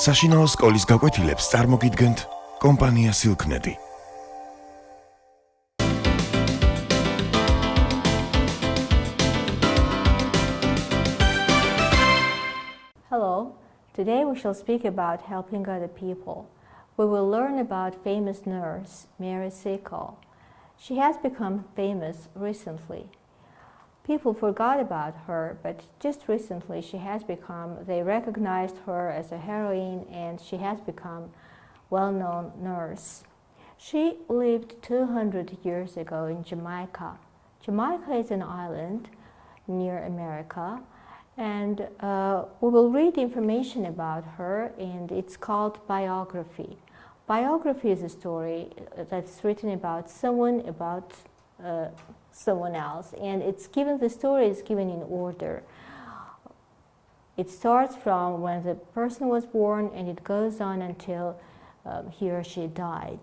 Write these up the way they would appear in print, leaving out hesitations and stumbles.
საშინაო სკოლის გაკვეთილებს წარმოგიდგენთ კომპანია Silknet. Hello, today we shall speak about helping other people. We will learn about famous nurse Mary Seacole. She has become famous recently. People forgot about her, but just recently they recognized her as a heroine and she has become well-known nurse. She lived 200 years ago in Jamaica. Jamaica is an island near America, and we will read information about her, and it's called biography. Biography is a story that's written about someone else, and the story is given in order. It starts from when the person was born and it goes on until he or she died.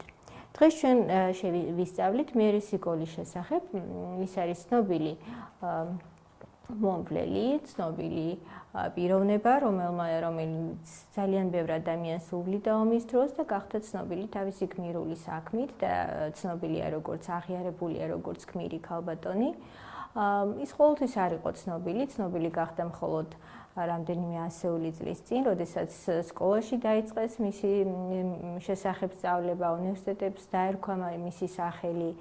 დღეს ჩვენ შევისწავლით მერი სიკოლის შესახებ. ის არის ცნობილი მომვლელი, ცნობილი პიროვნება, რომელიც ძალიან ბევრ ადამიანს უვლიდა ომის დროს და გახდა ცნობილი თავისი გმირული საქმით და ცნობილია როგორც აღიარებულია როგორც გმირი ქალბატონი. ის ყოველთვის არ იყო ცნობილი გახდა მხოლოდ რამდენიმე ასეული წლის წინ, როდესაც სკოლაში დაიწყეს მისი შესახებ სწავლება, უნივერსიტეტებს დაერქვა მისი სახელი.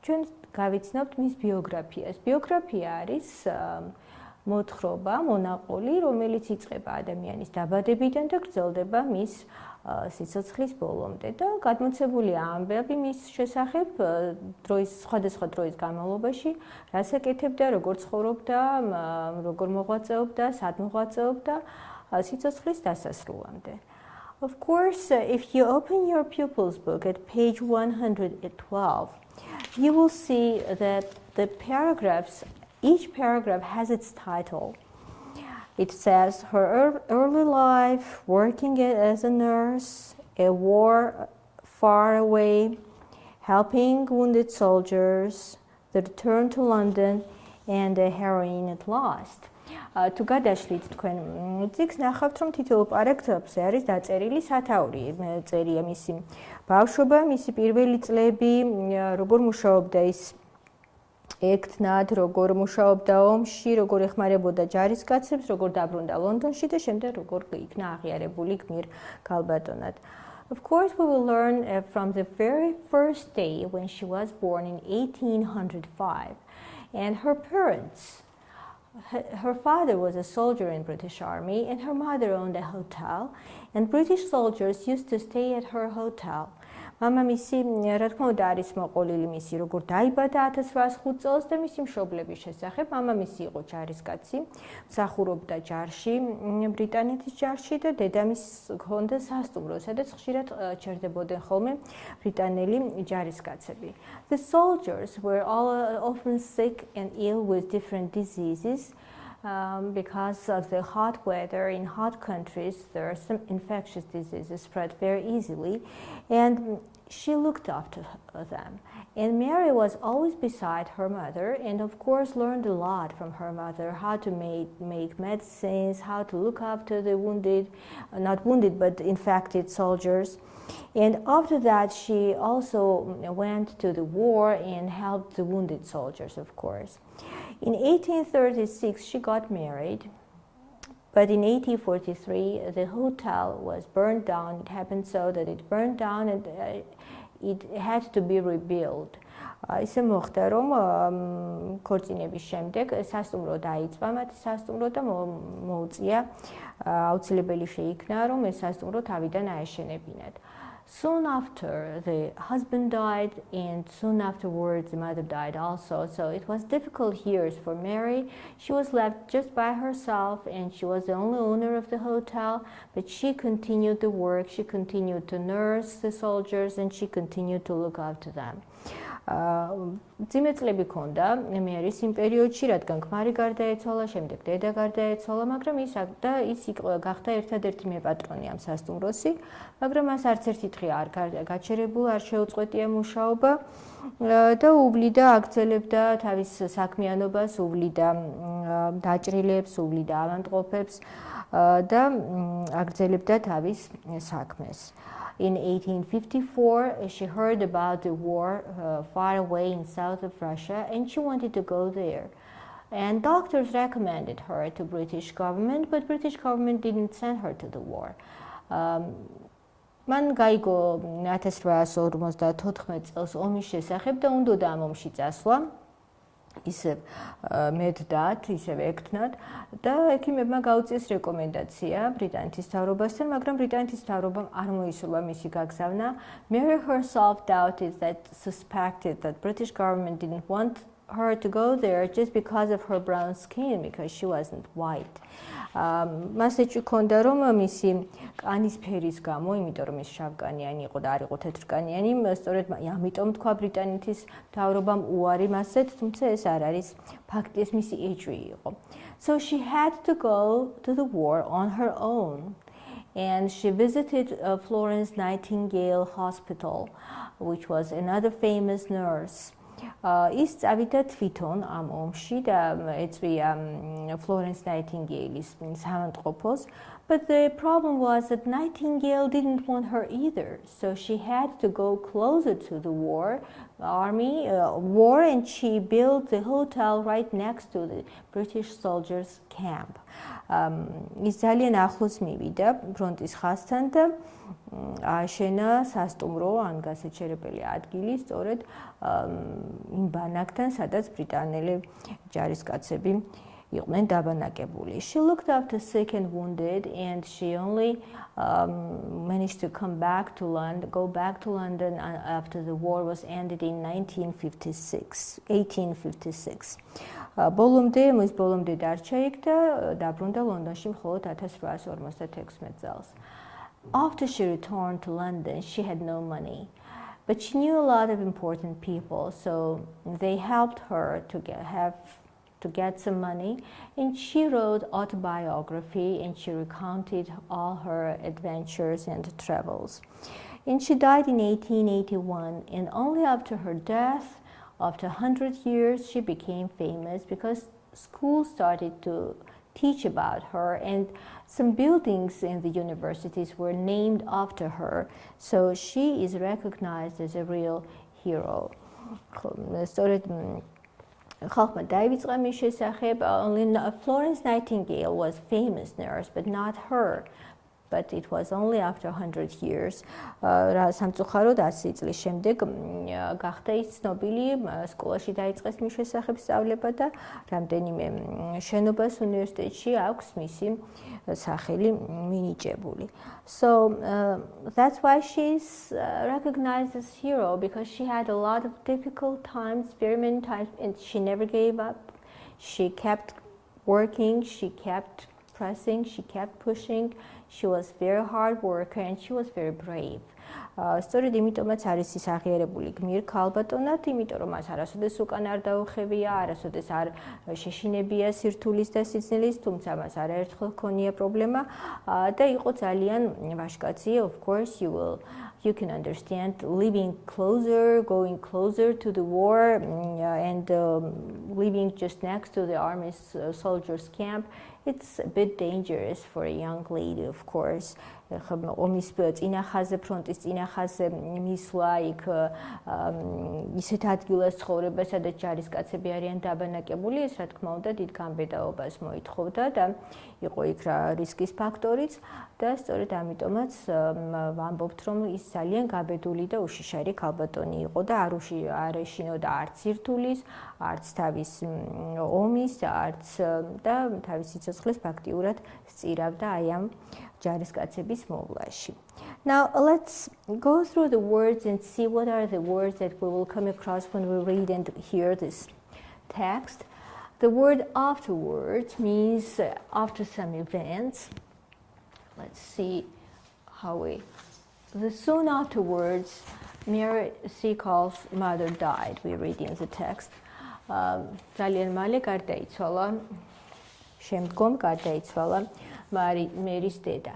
ჩვენ გავიცნობთ მის ბიოგრაფიას. ბიოგრაფია არის მოთხრობა, მონაყოლი, რომელიც იწყება ადამიანის დაბადებიდან და გრძელდება მის სიცოცხლის ბოლომდე და გადმოცებულია ამბები მის შესახებ სხვადასხვა დროის განმავლობაში, რას ეკეთებდა, როგორ ცხოვრობდა, როგორ მოღვაწეობდა, სად მოღვაწეობდა სიცოცხლის დასასრულამდე. Of course, if you open your pupil's book at page 112, you will see that each paragraph has its title. It says her early life, working as a nurse, a war far away, helping wounded soldiers, the return to London, and a heroine at last. თუ გადაშლით თქვენ წიგნს ნახავთ, რომ თითოეულ პარაგრაფზე არის დაწერილი სათაური. წერია მისი ბავშვობა, მისი პირველი წლები, როგორ მუშაობდა ის ექთნად, როგორ მუშაობდა ომში, როგორ ეხმარებოდა ჯარისკაცებს, როგორ დაბრუნდა ლონდონში და შემდეგ როგორ იქნა აღიარებული გმირ ქალბატონად. Of course, we will learn from the very first day when she was born in 1805, and her parents. Her father was a soldier in British Army, and her mother owned a hotel, and British soldiers used to stay at her hotel. მამამისი, რა თქმა უნდა, არის მოყოლილი მისი, როგორ დაიბადა 1805 წელს და მისი მშობლების შესახებ. მამამისი იყო ჯარისკაცი, მსახურობდა ჯარში, ბრიტანეთის ჯარში და დედამისს ჰქონდა სასტუმრო, სადაც ხშირად ჩერდებოდნენ ხოლმე ბრიტანელი ჯარისკაცები. The soldiers were all often sick and ill with different diseases. Because of the hot weather in hot countries, there are some infectious diseases spread very easily, and she looked after them. And Mary was always beside her mother, and of course learned a lot from her mother, how to make medicines, how to look after the wounded, not wounded, but infected soldiers. And after that, she also went to the war and helped the wounded soldiers, of course. In 1836, she got married, but in 1843, the hotel was burned down. It happened so that it burned down and it had to be rebuilt. ისე მოხდა, რომ ქორწინების შემდეგ სასტუმრო დაიწყო მათი სასტუმრო და მოუწია აუცილებელი შეიქნა, რომ ეს სასტუმრო თავიდან აეშენებინათ. Soon after, the husband died, and soon afterwards, the mother died also. So it was difficult years for Mary. She was left just by herself, and she was the only owner of the hotel. But she continued the work. She continued to nurse the soldiers, and she continued to look after them. ძიმეწლები ქონდა მე არის იმ პერიოდში, რადგან ქმარი გარდაეცვალა, შემდეგ დედა გარდაეცვალა, მაგრამ ის გახდა ერთადერთი მეპატრონი ამ სასტუმროსი, მაგრამ მას არც ერთი დღე არ გაჩერებულა, არ შეუწყვეტია მუშაობა და უვლიდა, აგრძელებდა თავის საქმიანობას, უვლიდა დაჭრილებს, უვლიდა ავადმყოფებს და აგრძელებდა თავის საქმეს. In 1854, she heard about the war far away in south of Russia, and she wanted to go there. And doctors recommended her to British government, but British government didn't send her to the war. მან გაიგო 1854 წელს ომის შესახებ და უნდოდა ამ ომში წასვლა. ისევ მედდათ, ისევ ექთნათ და ექიმებმა გაუწიეს რეკომენდაცია ბრიტანეთის მთავრობასთან, მაგრამ ბრიტანეთის მთავრობამ არ მოისურვა მისი გაგზავნა. Mary herself doubted that suspected that British government didn't want her to go there just because of her brown skin, because she wasn't white. მას ეჭვი ჰქონდა, რომ მისი კანის ფერის გამო, იმიტომ რომ ის შავკანიანი იყო და არ იყო თეთრკანიანი, სწორედ ამიტომ თქვა ბრიტანეთის მთავრობამ უარი მასეთ, თუმცა ეს არ არის ფაქტი, ეს მისი ეჭვი იყო. So she had to go to the war on her own. And she visited Florence Nightingale Hospital, which was another famous nurse. ის წავიდა თვითონ ამ ომში და ეწვია Florence Nightingale-ის სამავადმყოფოს, but the problem was that Nightingale didn't want her either, so she had to go closer to the war and she built the hotel right next to the British soldiers' camp. ის ძალიან ახლოს მივიდა ფრონტის ხაზთან და ააშენა სასტუმრო, ან გასაჩერებელი ადგილი სწორედ იმ ბანაკთან, სადაც ბრიტანელი ჯარისკაცები იყვნენ დაბანაკებული. She looked after sick and wounded, and she only managed to go back to London after the war was ended in 1856. ბოლომდე დარჩა იქ და დაბრუნდა ლონდონში მხოლოდ 1856 წელს. After she returned to London, she had no money, but she knew a lot of important people, so they helped her to get some money, and she wrote autobiography and she recounted all her adventures and travels. And she died in 1881, and only after her death, after 100 years, she became famous because schools started to teach about her, and some buildings in the universities were named after her, so she is recognized as a real hero. ხალხმა დაივიწყა მის შესახებ. Only Florence Nightingale was famous nurse, but not her. But it was only after 100 years. სამწუხაროდ 100 წლის შემდეგ გახდა ის ცნობილი, სკოლაში დაიწყეს მის შესახებ სწავლება და რამდენიმე შენობას უნივერსიტეტში აქვს მისი სახელი მინიჭებული. So that's why she's recognized as hero, because she had a lot of difficult times, very many times, and she never gave up. She kept working, she kept pressing, she kept pushing. She was very hard worker and she was very brave. სწორედ იმიტომაც არის ის აღიარებული გმირ ქალბატონად, იმიტომ რომ მას არასოდეს უკან არ დაუხევია, არასოდეს არ შეშინებია სირთულის და სიცნელის, თუმცა მას არაერთხელ ჰქონია პრობლემა და იყო ძალიან ვაჟკაცი. Of course you can understand living closer, going closer to the war and living just next to the army soldiers camp. It's a bit dangerous for a young lady, of course. ომის წინახაზე, ფრონტის წინახაზე მისვლა იქ ისეთ ადგილას ცხოვრება, სადაც ჯარისკაცები არიან დაბანაკებული, ეს რა თქმა უნდა დიდ გამბედაობას მოითხოვდა და იყო იქ რა რისკის ფაქტორიც და სწორედ ამიტომაც ვამბობთ, რომ ის ძალიან გაბედული და უშიშარი ქალბატონი იყო და არ ეშინოდა არც სირთულის, არც თავის ომის, არც და თავის სიცოცხლეს ფაქტიურად სწირავდა აი ამ ჯარისკაცების მოვლაში. Now let's go through the words and see what are the words that we will come across when we read and hear this text. The word afterwards means after some events. Let's see how the soon afterwards Mary Seacole's mother died, we read in the text. ძალიან მალე გარდაიცვალა, შემდგომ გარდაიცვალა Mary's დედა.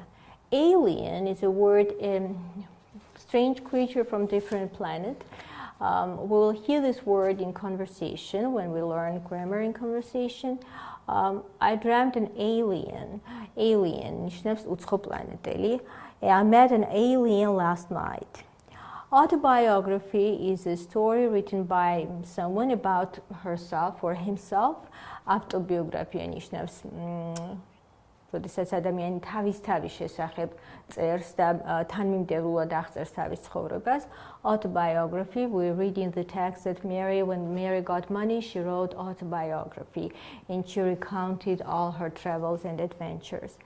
Alien is a word, strange creature from different planet. We'll hear this word in conversation when we learn grammar in conversation. I dreamt an alien. Alien ნიშნავს უცხოპლანეტელი. I met an alien last night. Autobiography is a story written by someone about herself or himself. Autobiography ნიშნავს როდესაც ადამიანი თავის შესახებ წერს და თანმიმდევრულად აღწერს თავის ცხოვრებას. Autobiography, we read in the text that when Mary got money, she wrote autobiography and she recounted all her travels and adventures.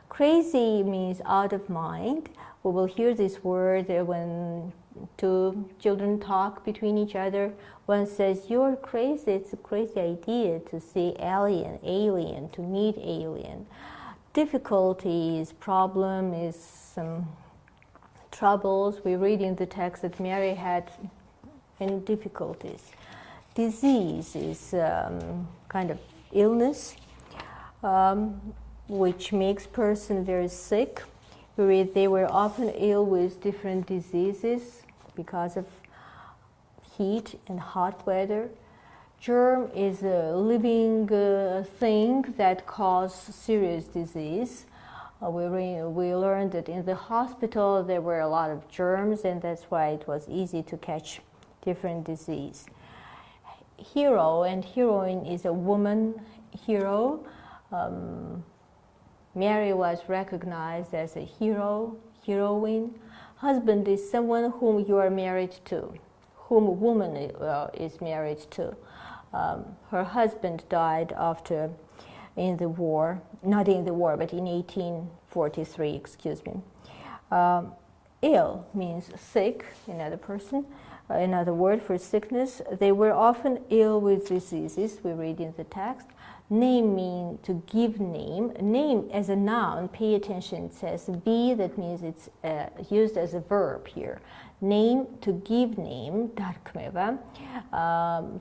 Crazy means out of mind. We will hear this word when two children talk between each other. One says, "You're crazy." It's a crazy idea to see alien, to meet alien. Difficulties, problem is some troubles. We read in the text that Mary had many difficulties. Disease is kind of illness, which makes person very sick. We read they were often ill with different diseases because of heat and hot weather. Germ is a living thing that causes serious disease. We learned that in the hospital there were a lot of germs, and that's why it was easy to catch different disease. Hero and heroine is a woman hero. Mary was recognized as a heroine. Husband is someone whom you are married to, whom a woman is married to. Her husband died in the war, not in the war, but in 1843, excuse me. Ill means sick, another person, another word for sickness. They were often ill with diseases, we read in the text. Name means to give name. Name as a noun, pay attention, it says be, that means it's used as a verb here. Name, to give name, darkmeva.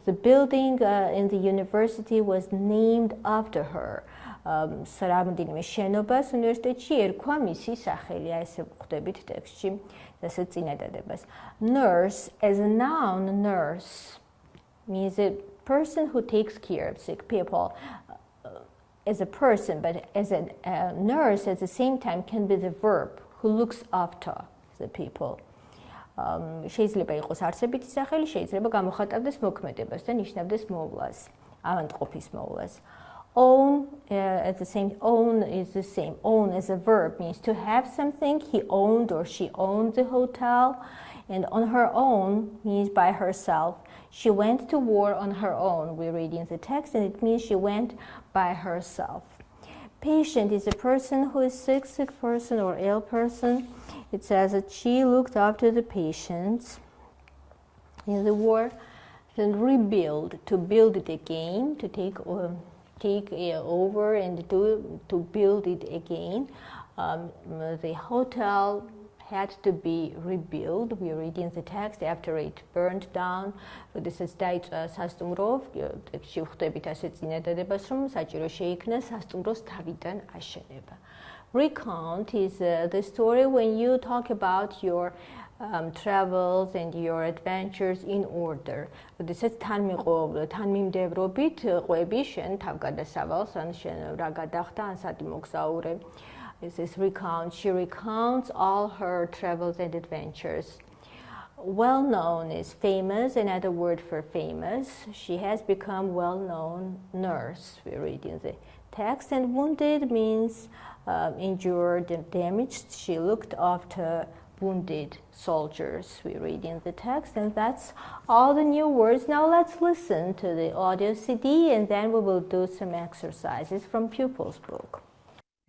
The building in the university was named after her. რამდენიმე შენობას უნივერსიტეტში ერქვა მისი სახელი, აი ესე ვხვდებით ტექსტში დასა წინადადებას. Nurse as a noun, nurse means a person who takes care of sick people. As a person, but as a nurse at the same time can be the verb who looks after the people. შეიძლება იყოს არსებითი სახელი, შეიძლება გამოხატავდეს მოქმედებას და ნიშნავდეს მოვლას, ავადმყოფის მოვლას. Own own is the same. Own as a verb means to have something. He owned or she owned the hotel, and on her own means by herself. She went to war on her own, we read in the text, and it means she went by herself. Patient is a person who is sick person or ill person. It says that she looked after the patients in the war. Then rebuild, to build it again, to take over and to build it again. The hotel had to be rebuilt. We read in the text after it burned down. როდესაც დაიწყო სასტუმრო, ტექსტში ვხვდებით ასეთ წინადადებას, რომ საჭირო შეიქმნა სასტუმროს თავიდან აშენება. Recount is the story when you talk about your travels and your adventures in order. როდესაც თანმიმდევრობით ყვები შენ თავგადასავალს, ან შენ რა გადახდა, ან სად მოგზაურე. This is recount. She recounts all her travels and adventures. Well-known is famous, another word for famous. She has become well-known nurse, we read in the text. And wounded means injured and damaged. She looked after wounded soldiers, we read in the text. And that's all the new words. Now let's listen to the audio CD, and then we will do some exercises from Pupil's book.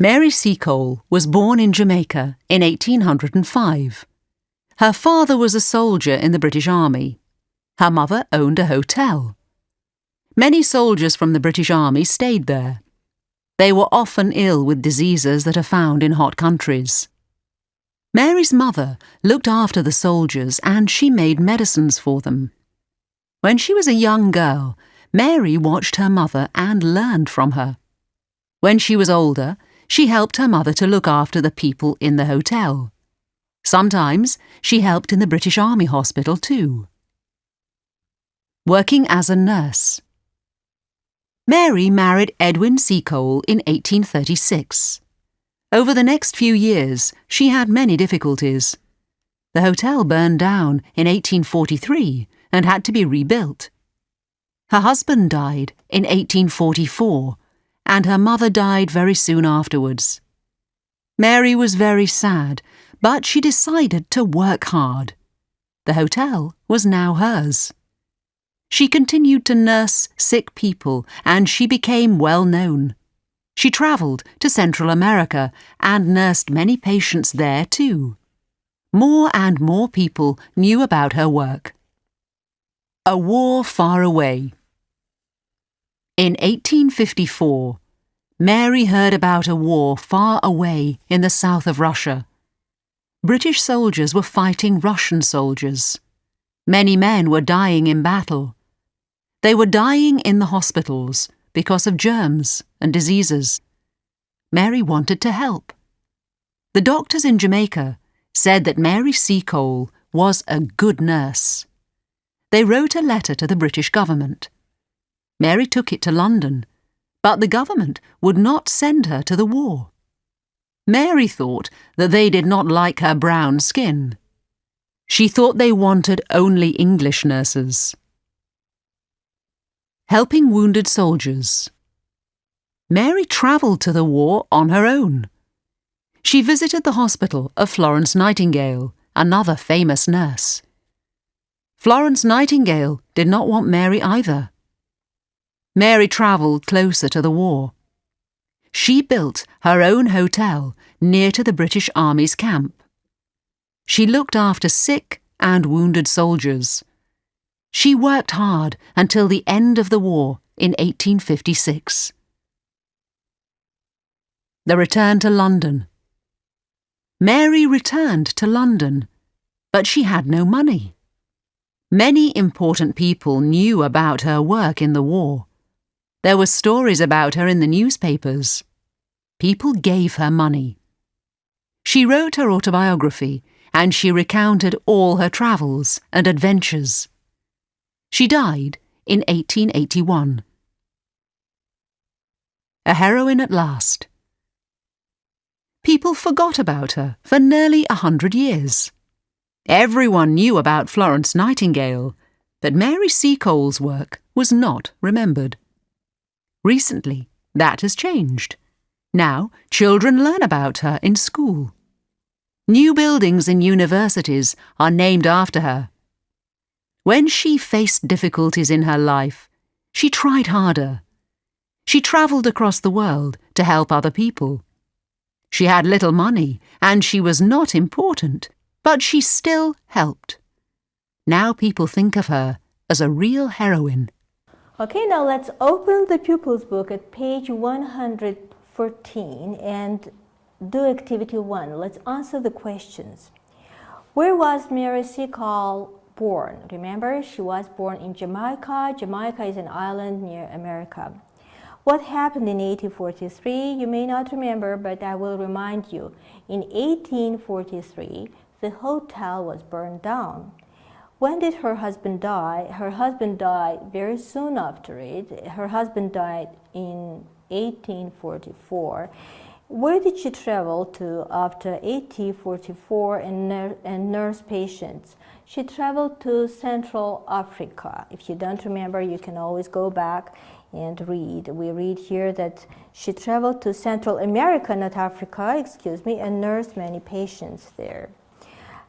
Mary Seacole was born in Jamaica in 1805. Her father was a soldier in the British Army. Her mother owned a hotel. Many soldiers from the British Army stayed there. They were often ill with diseases that are found in hot countries. Mary's mother looked after the soldiers and she made medicines for them. When she was a young girl, Mary watched her mother and learned from her. When she was older, she helped her mother to look after the people in the hotel. Sometimes she helped in the British Army hospital too. Working as a nurse. Mary married Edwin Seacole in 1836. Over the next few years, she had many difficulties. The hotel burned down in 1843 and had to be rebuilt. Her husband died in 1844, and her mother died very soon afterwards. Mary was very sad, but she decided to work hard. The hotel was now hers. She continued to nurse sick people, and she became well known. She travelled to Central America and nursed many patients there too. More and more people knew about her work. A war far away. In 1854, Mary heard about a war far away in the south of Russia. British soldiers were fighting Russian soldiers. Many men were dying in battle. They were dying in the hospitals because of germs and diseases. Mary wanted to help. The doctors in Jamaica said that Mary Seacole was a good nurse. They wrote a letter to the British government. Mary took it to London, but the government would not send her to the war. Mary thought that they did not like her brown skin. She thought they wanted only English nurses. Helping wounded soldiers. Mary travelled to the war on her own. She visited the hospital of Florence Nightingale, another famous nurse. Florence Nightingale did not want Mary either. Mary travelled closer to the war. She built her own hotel near to the British Army's camp. She looked after sick and wounded soldiers. She worked hard until the end of the war in 1856. The return to London. Mary returned to London, but she had no money. Many important people knew about her work in the war. There were stories about her in the newspapers. People gave her money. She wrote her autobiography and she recounted all her travels and adventures. She died in 1881. A heroine at last. People forgot about her for nearly 100 years. Everyone knew about Florence Nightingale, but Mary Seacole's work was not remembered. Recently, that has changed. Now, children learn about her in school. New buildings in universities are named after her. When she faced difficulties in her life, she tried harder. She travelled across the world to help other people. She had little money and she was not important, but she still helped. Now people think of her as a real heroine. Okay, now let's open the pupils book at page 114 and do activity 1. Let's answer the questions. Where was Mary Seacole born? Remember, she was born in Jamaica. Jamaica is an island near America. What happened in 1843? You may not remember, but I will remind you. In 1843, the hotel was burned down. When did her husband die? Her husband died very soon after it. Her husband died in 1844. Where did she travel to after 1844 and nurse patients? She traveled to Central Africa. If you don't remember, you can always go back and read. We read here that she traveled to Central America, not Africa, excuse me, and nursed many patients there.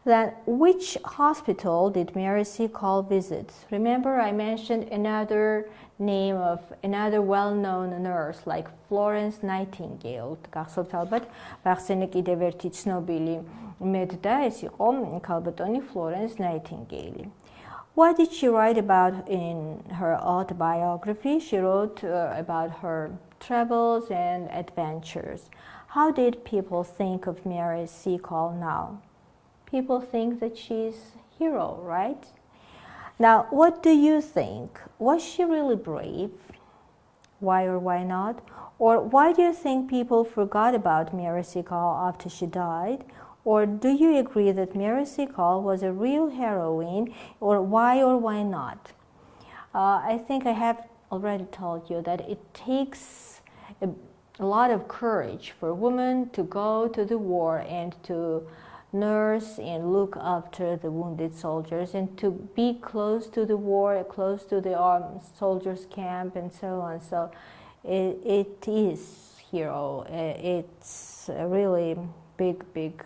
Then, which hospital did Mary Seacole visit? Remember, I mentioned another name of another well-known nurse like Florence Nightingale. Գახսովთ ალბათ բախսենը კიდევ ერთი ցնոբիլի մեծ դա էս იყო քալբատոնի Florence Nightingale. What did she write about in her autobiography? She wrote about her travels and adventures. How did people think of Mary Seacole now? people think that she's hero, right? Now, what do you think? Was she really brave? Why or why not? Or why do you think people forgot about Mary Seacole after she died? Or do you agree that Mary Seacole was a real heroine? Or why not? I think I have already told you that it takes a lot of courage for women to go to the war and to nurse and look after the wounded soldiers and to be close to the war, close to the soldiers' camp and so on. So it is hero. It's a really big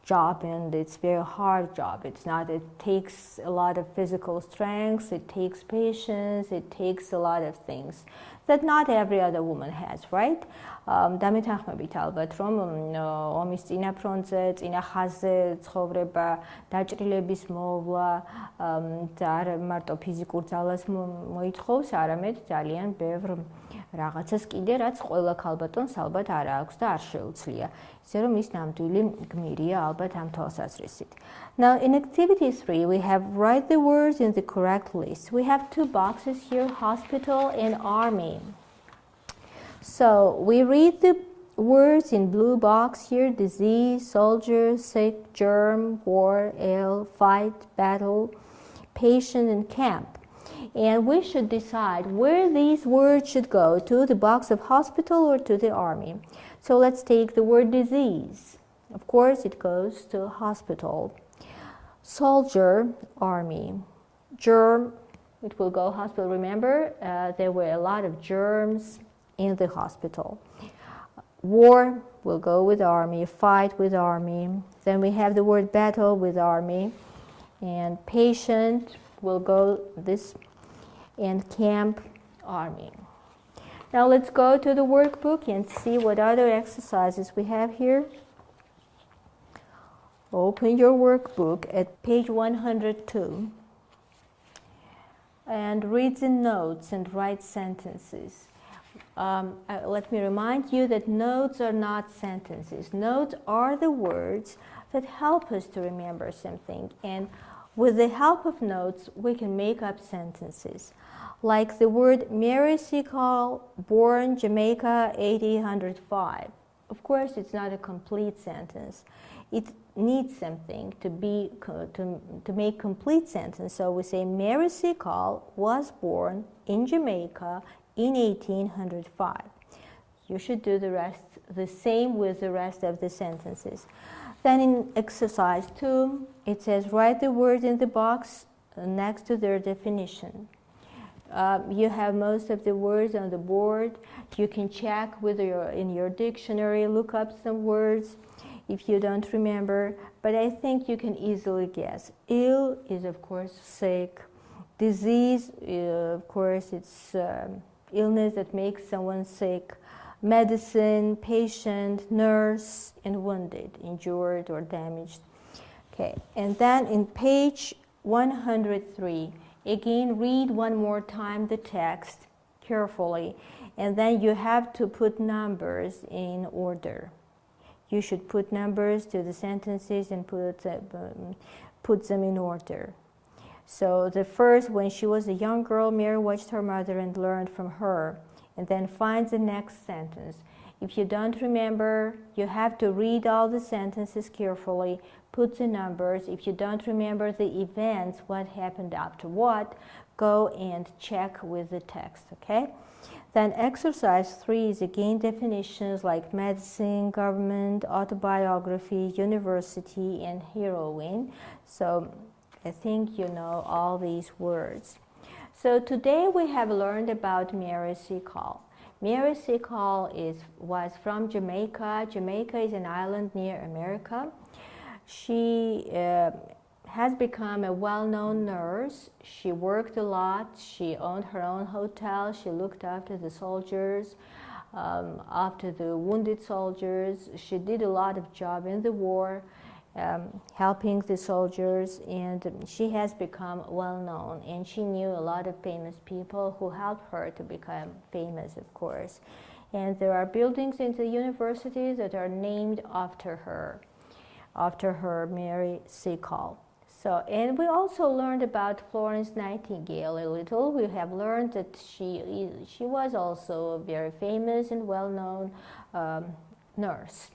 job, and it's very hard job. It's not, it takes a lot of physical strength, it takes patience, it takes a lot of things that not every other woman has, right? დამეთანხმებით ალბათ, რომ ომის წინა ფრონტზე, წინა ხაზზე ცხოვრება, დაჭრილების მოვლა და არ მარტო ფიზიკურ ძალას მოითხოვს, არამედ ძალიან ბევრ რაღაცას კიდე, რაც ყველა ქალბატონს ალბათ არ აქვს და არ შეუძლია. ისე რომ ის ნამდვილი გმირია ალბათ ამ თვალსაზრისით. Now in activity 3 we have write the words in the correct list. We have two boxes here, hospital and army. So we read the words in blue box here: disease, soldier, sick, germ, war, ill, fight, battle, patient, and camp. And we should decide where these words should go, to the box of hospital or to the army. So let's take the word disease. Of course, it goes to hospital. Soldier, army. Germ, it will go hospital. Remember, there were a lot of germs in the hospital. War will go with army, fight with army. Then we have the word battle with army. And patient will go this, and camp, army. Now let's go to the workbook and see what other exercises we have here. Open your workbook at page 102 and read the notes and write sentences. Let me remind you that notes are not sentences. Notes are the words that help us to remember something, and with the help of notes we can make up sentences. Like the word Mary Seacole, born Jamaica 1805. Of course, it's not a complete sentence. It needs something to make complete sentence. So we say Mary Seacole was born in Jamaica in 1805. You should do the same with the rest of the sentences. Then in exercise 2, it says write the words in the box next to their definition. You have most of the words on the board. You can check whether you're in your dictionary, look up some words if you don't remember, but I think you can easily guess. Ill is, of course, sick. Disease, of course, it's illness that makes someone sick. Medicine, patient, nurse, and wounded, injured or damaged. Okay, and then in page 103, again, read one more time the text carefully, and then you have to put numbers in order. You should put numbers to the sentences and put them in order. So the first, when she was a young girl, Mary watched her mother and learned from her, and then find the next sentence. If you don't remember, you have to read all the sentences carefully, put the numbers. If you don't remember the events, what happened after what, go and check with the text, okay? Then exercise 3 is again definitions like medicine, government, autobiography, university, and heroine. So I think you know all these words. So today we have learned about Mary Seacole. Mary Seacole was from Jamaica. Jamaica is an island near America. She has become a well-known nurse. She worked a lot. She owned her own hotel. She looked after the soldiers, after the wounded soldiers. She did a lot of job in the war, helping the soldiers, and she has become well-known, and she knew a lot of famous people who helped her to become famous, of course. And there are buildings in the universities that are named after her. after her, Mary Seacole. So, and we also learned about Florence Nightingale a little. We have learned that she was also a very famous and well-known nurse.